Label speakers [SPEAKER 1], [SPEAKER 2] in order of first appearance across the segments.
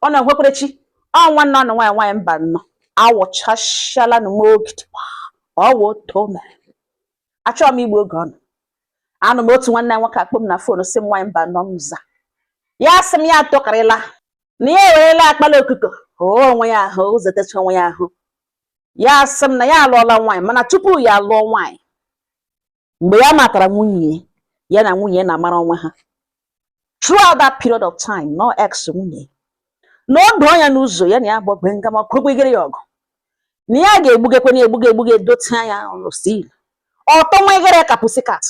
[SPEAKER 1] Ona hwekwerechi nwanne ọnụ nwaanyị mba nnọọ awụchashala na mogide ọwụ tome achọrọ m igbu oge ọnụ anụ m otu nwanne nwoke akpọ m na fon si m nwaanyị mba nnọọ m za ya sị m ya tụkarịla na ya ewerela akpala okuko onwe ya ahụ zetecha onwe ya ahụ ya sị m na ya alụọla nwaanyị mana tupu ya alụọ nwaanyị mgbe ya matara nwunye ya na nwunye na-amara onwe ha throughout that period of time no ex nwunye na o doo ya n'ụzọ ya na ya bụ ngama kwegwegere ya ọgụ na ya ga-egbugekwe na egbuge dote anya ọlụsil ọtọ nwegere ka pusikat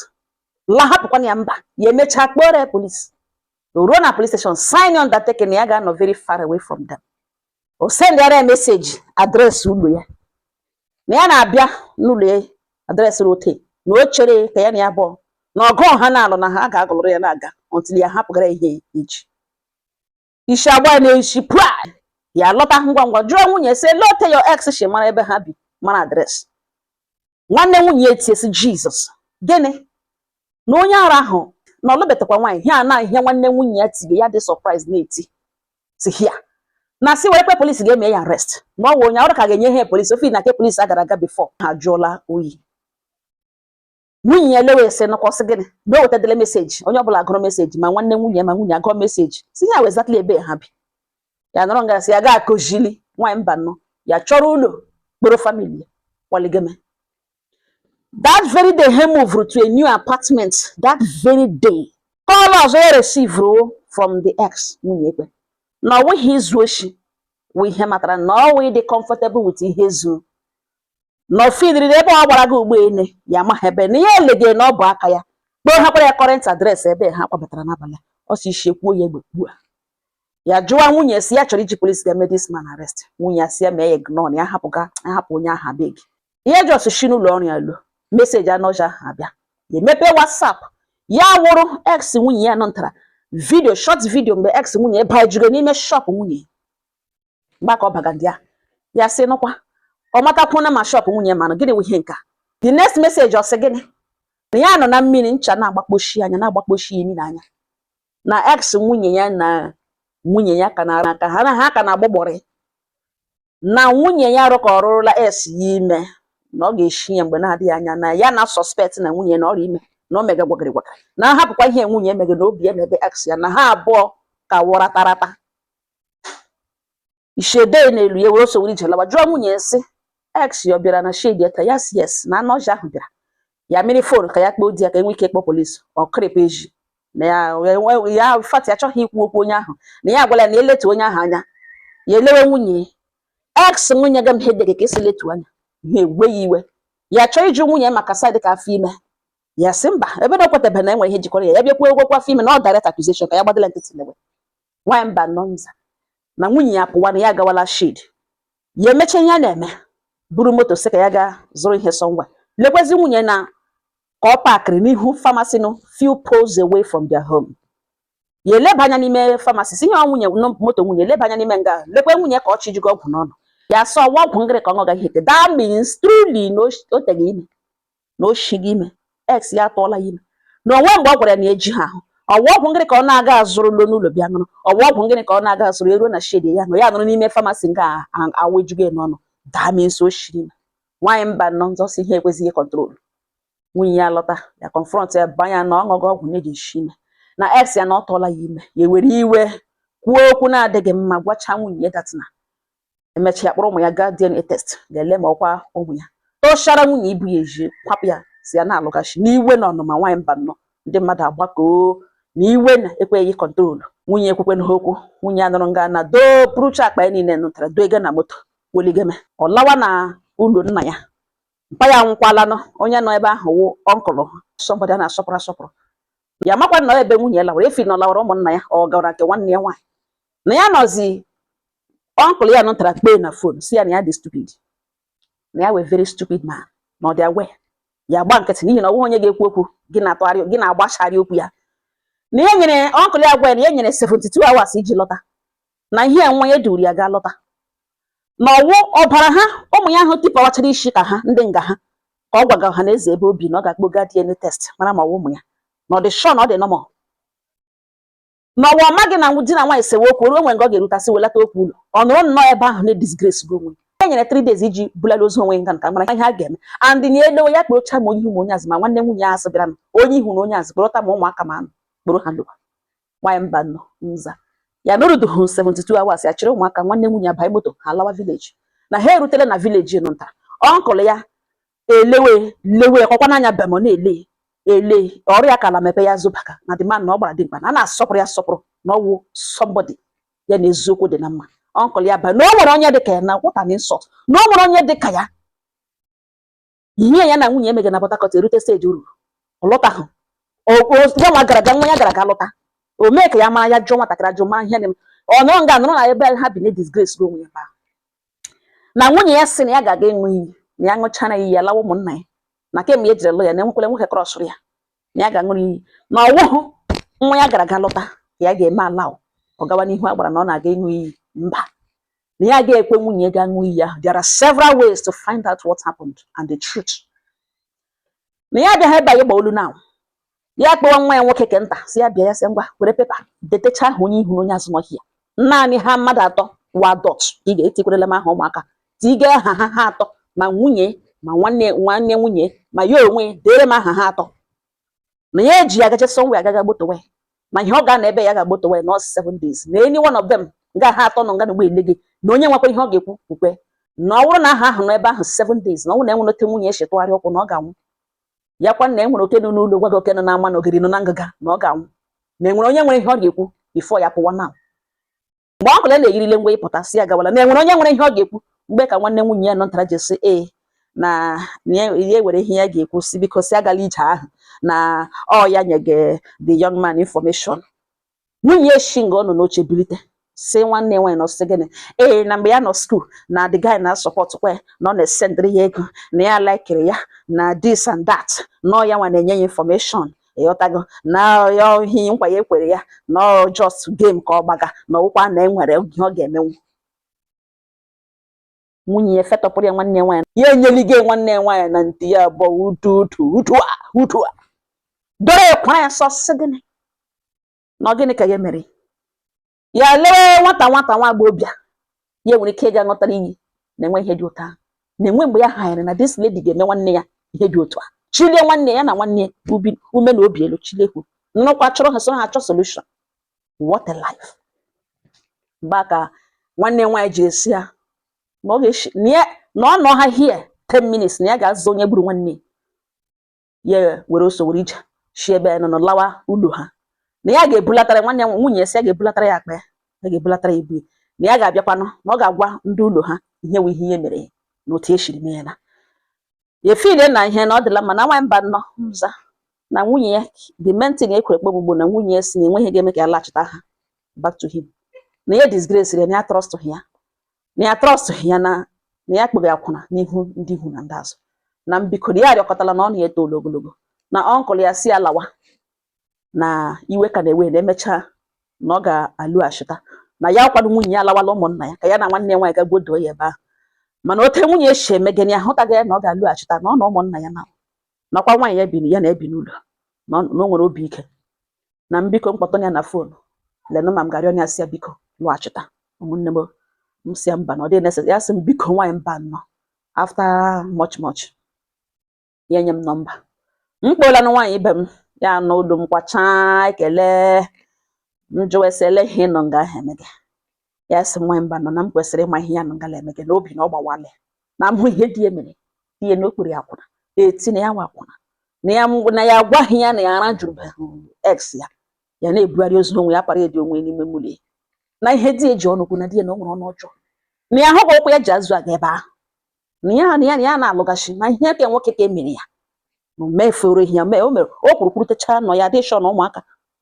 [SPEAKER 1] la hapụkwa ya mba ya emechaa kpọrọ polisi ruo na police station sign undertaking na ya ga-anọ very far away from them o sendara message adreesị ụlọ ya na ya na-abịa n'ụlọ ya adreesị rote na o chere ka ya na ya bụ na ọgụ ọha na-alụ na ha ga-agụlụrụ ya na-aga until ya hapụgara ihe iji isi agba na-esi pụa ya lọta ngwa ngwa jụọ nwunye sị lote your ex shi mara ebe ha bi mara adreesị nwanne nwunye etiesi Jizọs gịnị na onye ara ahụ na ọlụbetakwa nwaanyị ya na ihe nwanne nwunye ya tige ya dị surprise na-eti si hia na si wee kwe polisi ga-eme ya arrest na ọ wụ onye ọrụ ka ga-enye ihe polisi ofi na ke polisi agara aga before ha jụọla oyi nwunye ya lewe sị nọkwasị gịnị na o wetadele meseji onye ọbụla agụrụ meseji ma nwanne nwunye ma nwunye agụọ meseji si ya exactly ebe ha bi ya nọrọ nga sị ya ga akụjili nwaanyị mba nnọọ ya chọrọ ụlọ kpọrọ family kwaligeme. That very day he moved to a new apartment that very day call ọzọ ya receive from the ex nwunye ekwe na ọwụ ihe izu oshi wụ ihe matara na ọwụ dị comfortable with ihe izu na ofidiri ebe ọ gbara gị ụgbọelu ya ma ebe na ihe elegide na ọ bụ aka ya kpọọ ha kpara ya current address ebe ha kpọbatara n'abalị ọ si shekwuo ya egbe ugbu a ya jụwa nwunye si ya chọrọ iji polisi ga-eme this man arrest nwunye ya si ya mee ya ignore ya hapụ onye aha beg ihe jos shi n'ụlọ ọrụ ya lo meseji anọja abịa ya emepe WhatsApp ya wụrụ ex nwunye ya nọntara video short video mgbe ex nwunye bajugo n'ime shop nwunye mgbaka ọ baga ndị ya sị nụkwa ọ matakwuna ma shop nwunye mana gịnị wụ ihe nka the next message ọ sị gịnị na ya nọ na mmiri ncha na-agbakposhi anya na-agbakposhi imi n'anya na ex nwunye ya na nwunye ya ka na aka ha ka na-agbagbọrị na nwunye ya rụka ọrụrụla es ya ime na ọ ga-eshi ya mgbe na-adịghị anya na ya na suspect na nwunye na ọrịa ime na o mega gwagịrị na hapụkwa ihe nwunye emege na obi ya na ebe ex ya na ha abụọ ka wụratarata ishede na-elu ya were sowiri jelawa jụọ nwunye nsị ex ya ọ bịara na shade ta yes na anọja ahụ bịara ya mmiri fon ka ya kpọọ di ya ka enwe ike ịkpọ polisi ọ krịpa eji na ya fati achọghị ikwu okwu onye ahụ na ya gwara na eletu onye ahụ anya ya elewe nwunye ex nwunye ga m hedege ka esi letu anya ihe egwe ya iwe ya chọọ ịjụ nwunye maka side ka afọ ime ya sị mba ebe na okwetebe na enwe ihe jikọrọ ya bịakwa egwekwa afọ ime na ọ direct accusation ka ya gbadela nkịtị lewe nwaanyị mba nnọọ nza na nwunye ya pụwa na ya agawala shade ya emecha ya na-eme buru moto sị ka ya ga zụrụ ihe sọngwa lekwezi nwunye na ka ọ pakịrị n'ihu pharmacy no few poles away from their home ya eleba anya n'ime pharmacy si nye nwunye moto nwunye eleba anya n'ime nga lekwe nwunye ka ọ chijigo ọgwụ n'ọnụ ya sọ ọgwụ ngịrị ka ọ gaghị ete that means truly na o teghị ime na o shighị ime ex ya atọọla ya ime na onwe mgbe ọ gwara ya na eji ha ahụ ọgwụ ngịrị ka ọ na-aga azụrụ lo n'ụlọ bịa ṅụrụ ọgwụ ngịrị ka ọ na-aga azụrụ eruo na shade ya nọ ya nụrụ n'ime pharmacy nga awejugo n'ọnụ that means o shiri ime nwaanyị mba nnọọ nzọ si ihe ekwezighị control nwunye ya lọta ya confront ya banya na ọṅụgụ ọgwụ na-eji eshi ime na ex ya na ọ tọọla ya ime ya were iwe kwuo okwu na-adịghị mma gwacha nwunye datina emechi ya kpọrọ ụmụ ya gaa DNA test ga-ele ma ọkwa ụmụ ya tochara nwunye ibu ya eji kwapụ ya si ya na-alụgachi n'iwe na ọnụma nwaanyị mba nnọọ ndị mmadụ agbakọ na iwe na-ekweghị kọntrol nwunye ekwekwe na okwu nwunye anụrụ nga na doo pụrụcha akpa ya niile nụtara doo ego na moto weligeme ọ lawa na ụlọ nna ya mpa ya nwụkwalanụ onye nọ ebe ahụ wụ ọnkụlụ somebody a na-asọpụrụ asọpụrụ ya makwa nọ ebe nwunye ya lawara efi na ọ lawara ụmụnna ya ọ gara nke nwanne ya nwaanyị na ya nọzi ọnkụlụ ya nụtara kpee na fon si ya na ya dị stupid na ya wee very stupid man na ọ dị awe ya gba nkịtị n'ihi na ọ bụghị onye ga-ekwu okwu gị na-atụgharị gị na-agbachara okwu ya na ihe nyere ọnkụlụ ya gwa ya na ihe nyere 72 hours iji lọta na ihe nwa ya duru ya gaa lọta na ọwụ ọbara ha ụmụ ya ahụ tipawachara isi ka ha ndị nga ha ka ọ gwaga ha na eze ebe obi na ọ ga-akpọga DNA test mara ma ọ wụ ụmụ ya na ọ dị sure na ọ dị normal na ọwa ọma gị na di na nwaanyị sewe okwu ruo nwe nga ọ ga-erutasị welata okwu ụlọ ọ nọrọ nnọọ ebe ahụ na-disgrace gị onwe e nyere 3 days iji bulala ozu onwe nga nka mara ihe a ga-eme and na edowe ya kpere ocha ma onye ihu ma onye azụ ma nwanne nwunye ya asị bịara na onye ihu na onye azụ kpọrọta ma ụmụaka ma anụ kporo ha ndụwa nwaanyị mba nọ nza ya nọrụdụhụ 72 hours ya chịrị ụmụaka nwanne nwunye ya banye moto ha lawa village na ha erutela na village nụ nta ọnkụl ya lewe ọkwa n'anya bemo na-ele ọrụ ya ka ala mepe ya zụbaka na dị man na ọ gbara dị mkpa na a na-asọpụrụ ya asọpụrụ na ọwụ somebody ya na eziokwu dị na mma ọnkụl ya ba na o nwere onye dị ka ya na what an insult na o nwere onye dị ka ya ihe ya na nwunye emege na Port Harcourt erute steji uru ọlọtahụ ya nwa gara aga nwa ya gara aga lụta o mee ka ya mara ya jụọ nwatakịrị ajụ mara ihe ọnụrụ nga nụrụ na ebe ha bi na disgrace gị onwe ya ba na nwunye ya sị na ya ga-aga enwe iyi na ya ṅụchara iyi ya lawa ụmụnna ya na kemgbe e jiri lụ ya na enwekwala nwoke krọsụrụ ya na ya ga-aṅụrụ iyi na ọwụhụ nwa ya gara aga lụta ka ya ga-eme ala ọ gawa n'ihu agbara na ọ na-aga ịṅụ iyi mba na ya ga-ekwe nwunye ga ṅụ iyi ahụ. There are several ways to find out what happened and the truth. Na ya bịa ebe anyị gba olu na ya kpọwa nwa ya nwoke ke nta si ya bịa ya sị ngwa were pepa detecha ahụ onye ihu na onye azụ n'ọhịa naanị ha mmadụ atọ wa dot ka ị ga-etikwerela m aha ụmụaka tiga aha ha atọ ma nwunye ma nwanne nwunye ma ya onwe dere m aha ha atọ na ya eji ya gaje sonwe agaga gbotowe na ihe ọ ga na ebe ya ga-agbotowe na 7 days na any one of them nga ha atọ nọ nga na ele gị na onye nwekwa ihe ọ ga-ekwu ukwe na ọ bụrụ na aha ahụ nọ ebe ahụ 7 days na ọ na enwere ote nwunye echetụgharị ụkwụ na ọ ga-anwụ ya kwa na enwere oke nọ n'ụlọ gwa gị oke nọ na-ama na ogiri nọ na ngịga na ọ ga-anwụ na enwere onye nwere ihe ọ ga-ekwu bifo ya pụwa na mgbe ọ kụla na-eyirile ngwa ịpụta si ya gawala na enwere onye nwere ihe ọ ga-ekwu mgbe ka nwanne nwunye ya nọ ntara jesi na ya were ihe ya ga-ekwu si biko si agala ije ahụ na ọ ya nyege the young man information. Nwunye eshi nga ọ nọ n'oche bilite si nwanne nwaanyị nọ sị gịnị na mgbe ya nọ skuul na the guy na-asọpọt kwe na ọ na-esendịrị ya ego na ya laikiri ya na this and that na ọ ya nwa na-enye ya information ịghọtago na ya ihe nkwa ya ekwere ya na ọ just game ka ọ gbaga na ọwụkwa na enwere ihe ọ ga-emenwu. Nwunye ya fetọpụrụ ya nwanne nwaanyị ya enyelige nwanne nwaanyị na ntị ya abụọ udu dọrọ ekwa ya sọsị gịnị na gịnị ka ya mere ya lewe nwata nwa agbọghọbịa ya nwere ike ịga ṅụtara iyi na-enwe ihe dị ụtọ na-enwe mgbe ya hanyere na this lady ga-eme nwanne ya ihe dị otu a chilie nwanne ya na nwanne ume na obi elu chilekwu nnukwu chọrọ ha so ha achọ solution. What a life. Mgbe ka nwanne nwaanyị ji esi ya na ọ nọ ha here 10 minutes na ya ga-azụ onye gburu nwanne ya were oso were ije shi ebe nọ lawa ụlọ ha na ya ga-ebulatara nwanne nwunye esi ya ga-ebulatara ya akpa ya ga-ebulatara ibu na ya ga-abịakwanụ na ọ ga-agwa ndị ụlọ ha ihe nwe ihe mere na otu eshiri mee ya na efile na ihe na ọ dịla mma na nwaanyị mba nọ nza na nwunye ya the main thing ekwere kpọgbugbo na nwunye ya si na enweghị ga-eme ka ya laghachita ha back to him na ya disgrace ya na ya trust ya na ya kpebe akwụna n'ihu ndị ihu na ndị azụ na mbiko ya arịọkọtala na ọ na-eto ogologo na ọnkụl ya si alawa na iwe ka na-ewe na emechaa na ọ ga-alụghachita na ya kwado nwunye ya alawala ụmụnna ya ka ya na nwanne nwaanyị ga gbodo ya ebe ahụ mana ote nwunye echi emegene ya hụtaghị ya na ọ ga-alụghachita na ọ na ụmụnna ya nakwa nwaanyị ya bi ya na-ebi n'ụlọ na o nwere obi ike na mbiko mkpọtọ ya na fonu lenụ ma m ga-arịọ ya si ya biko lụghachita ụmụnne m si ya mba na ọ dị necessary ya sị m biko nwaanyị mba nọ after much ya nye m nọmba m kpọọla na nwaanyị ibe m ya n'ụlọ m kwacha ekele m jụwesịla ihe nọ nga ahụ emege ya sị nwaanyị mba nọ na m kwesịrị ịma ihe ya nọ ngala emege na obi na ọ gbawale na mhụ ihe dị emere ihe na okpuru akwụna etinye ya nwakwụna na ya agwaghị ya na ya ara jụrụ ex ya na-ebugharị ozu onwe ya para edi onwe n'ime mmụlị na ihe dị eji ọnụkwu na di na o nwere ọnụ ọjọọ na ya hụkwa ụkwụ ya ji azụ aga ebe ahụ na ya na-alụgachi na ihe ka nwoke ka emere ya na mefere ihe ya mee o kwuru kwurutechara nọ ya dị shọ na ụmụaka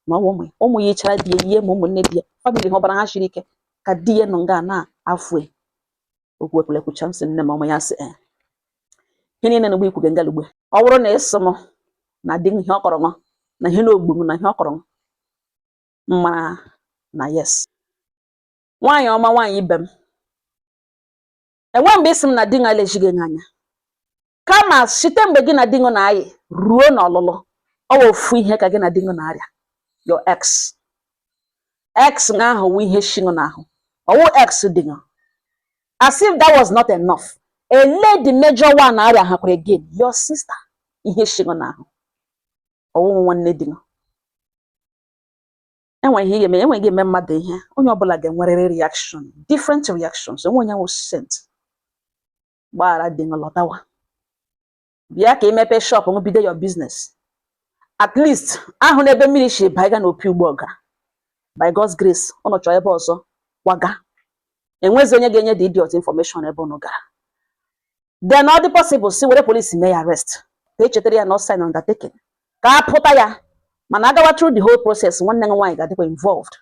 [SPEAKER 1] na ụmụ ya ichara di ya ihe ma ụmụnne di ya famili ha ọbara ha shiri ike ka di ya nọ nga na-afụ okwu ekwulekwucha m sị nne m ọma ya sị ihe niile na ugbo ikwu ga ngalugbe ọ bụrụ na ịsụ m na di ihe ọ kọrọ nọ na ihe na ogbu m na ihe ọ kọrọ mma na yes. Nwaanyị ọma nwaanyị ibe m enwe mgbe isi m na di nga elejighị anya kama site mgbe gị na di na-ayị ruo n'ọlụlụ ọ ofu ihe ka gị na di na-arịa your ex X nga wi ihe shingo na ahụ. Owo X dinga. As if that was not enough. A lady major one area hakwere again. Your sister ihe shingo na ahụ. Owo nwanne dinga. Enweghị eme mmadụ ihe. Onye ọbụla ga-enwerịrị reaction, different reactions. Onye wo sent. Gbara dinga lọtawa. Bịa ka imepe shop ngo bido your business. At least ahụ n'ebe mmiri shi baiga na opi ugbo ọgara. By God's grace, ọ nọchọ ebe ọzọ waga. Enwezi onye ga-enye the idiot information ebe ọ gara. Then all the possible si were police may arrest. Ka echetere ya no sign undertaking. Ka apụta ya. Mana agawa through the whole process, nwanne nwaanyị ga-adịkwa involved.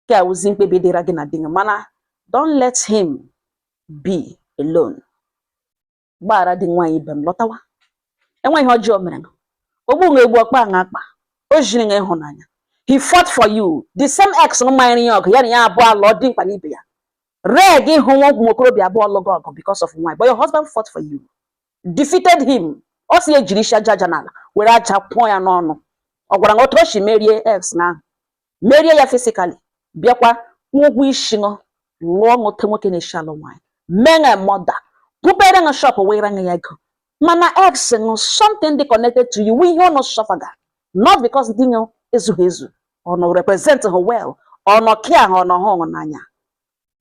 [SPEAKER 1] Ka uzi mkpebi dịra gị na dinga. Mana don't let him be alone. Gbara dị nwaanyị ibe m lọtawa. Enweghị ọjọọ mere. Ogbu nwe egbu ọkpa nga akpa. O jiri nga ịhụnanya. He fought for you. The same ex no mind yok. Ya ya abụọ alọ dị mkpa n'ibe ya. Reg ịhụ nwa okorobịa abụọ lọgọ ọgụ because of why. But your husband fought for you. Defeated him. O si ejiri isha jaja n'ala. Were aja pụọ ya n'ọnụ. Ọ gwara otu o shi merie ex na. Merie ya physically. Bịakwa ụgwọ isi ngo. Lụọ nwoke nwoke na-eshi alụ nwaanyị. Menga mother. Pupere nga shop were nga ya ego. Mana ex ngo something they connected to you. We hear no suffer. Not because dingo ezu. Or no represent her well. Or no care her no home n'anya.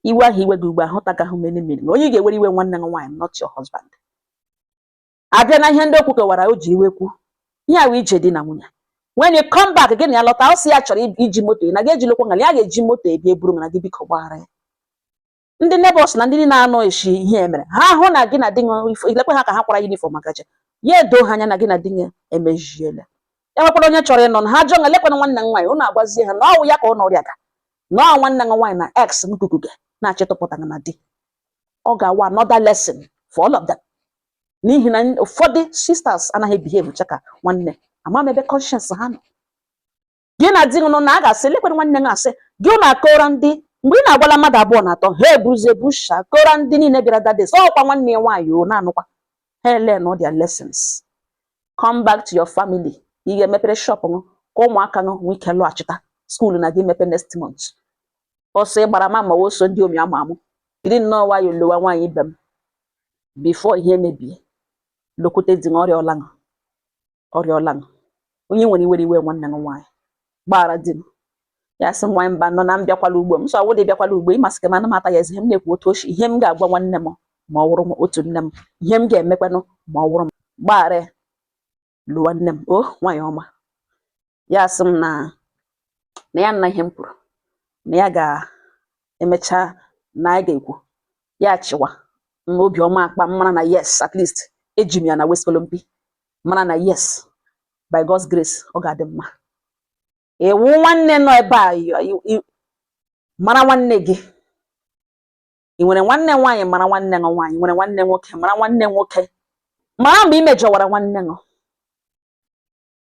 [SPEAKER 1] Iwa hiwe guba hotaga hu many meaning. Onye ga-ewere iwe nwanne nwaanyị, not your husband. Abịa na ihe ndị okwu kewara o ji iwe kwu. Ihe awu ije di na nwunye. When you come back again ya lọta o si ya chọrọ iji moto na ga-eji lokwa ngali ya ga-eji moto ebi eburu na gị biko gbara ya. Ndị neighbors na ndị na-anọ eshi ihe mere. Ha hụ na gị na di ilekwe ha ka ha kwara uniform agaje. Ya edo ha anya na gị na di emejiele. Enwekwara onye chọrọ ịnọ ha jụọ ngalekwana nwanne nwaanyị unu agwazie ha na ọwụ ya ka ọ nọrịa ga na nwanne nwaanyị na ex nkukuge na-achịtọpụta na di ọ ga-awa another lesson for all of them n'ihi na ụfọdụ sisters anaghị behave chaka nwanne ama m ebe conscience ha nọ gị na di nọ na a ga-asị lekwara nwanne gị asị gị na akọrọ ndị mgbe ị na-agwala mmadụ abụọ na atọ ha eburuzie busha kọrọ ndị niile bịara that day ọkwa nwanne ya nwaanyị o na-anụkwa ha learn all their lessons. Come back to your family. You get mepere shop ngo ka ụmụaka ngo nwike lọghachita school na gị mepe next month. Ose gbara mama wo so ndị omi amamụ. You didn't know why you lower nwaanyị ibe m before ihe mebie. Lokote dị ọrịa ọlaṅụ. Onye nwere iwe nwanne nwaanyị. Gbara dị. Ya sị nwaanyị mba nọ na mbịakwala ugbo m. So awụ dị bịakwala ugbo ịmasị ka mana mata ya ezi m na-ekwu otu oshi ihe m ga-agwa nwanne m ma ọ wụrụ m otu nne m. Ihe m ga-emekwanụ ma ọ wụrụ m. Gbara lụwa nne m nwaanyị ọma ya sị m na ya nna ihe m kwuru na ya ga-emecha na ya ga-ekwu ya chịwa obi ọma akpa mara na yes at least eji m ya na West Olympic mara na yes by God's grace ọ ga-adị mma. Ewu nwanne nọ ebe a mara nwanne gị ị nwere nwanne nwaanyị mara nwanne gị nwaanyị nwere nwanne nwoke mara nwanne nwoke mara mgbe imejọwara nwanne gị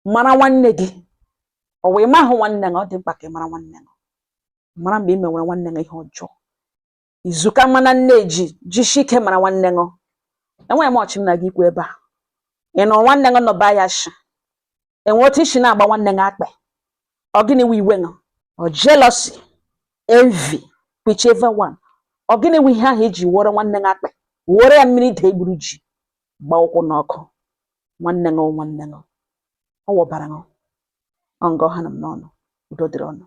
[SPEAKER 1] mara nwanne gị ọ wee mahụ nwanne gị ọ dị mkpa ka mara nwanne gị mara mgbe ime nwere nwanne gị ihe ọjọọ izuka mana nne jishike mara nwanne gị enweghị m ọchị na gị ikwu ebe a ị nọ nwanne gị nọ ba ya shi enwe otu isi na-agba nwanne gị akpa ọ gịnị wụ iwe gị ọ jealousy envy whichever one ọ gịnị wụ ihe ahụ eji wọrọ nwanne gị akpa wọrọ ya mmiri dị egburu ji gba ụkwụ n'ọkụ nwanne gị ọ wọbara gị ọ ngọ ha na m n'ọnụ udo dịrị ọnụ.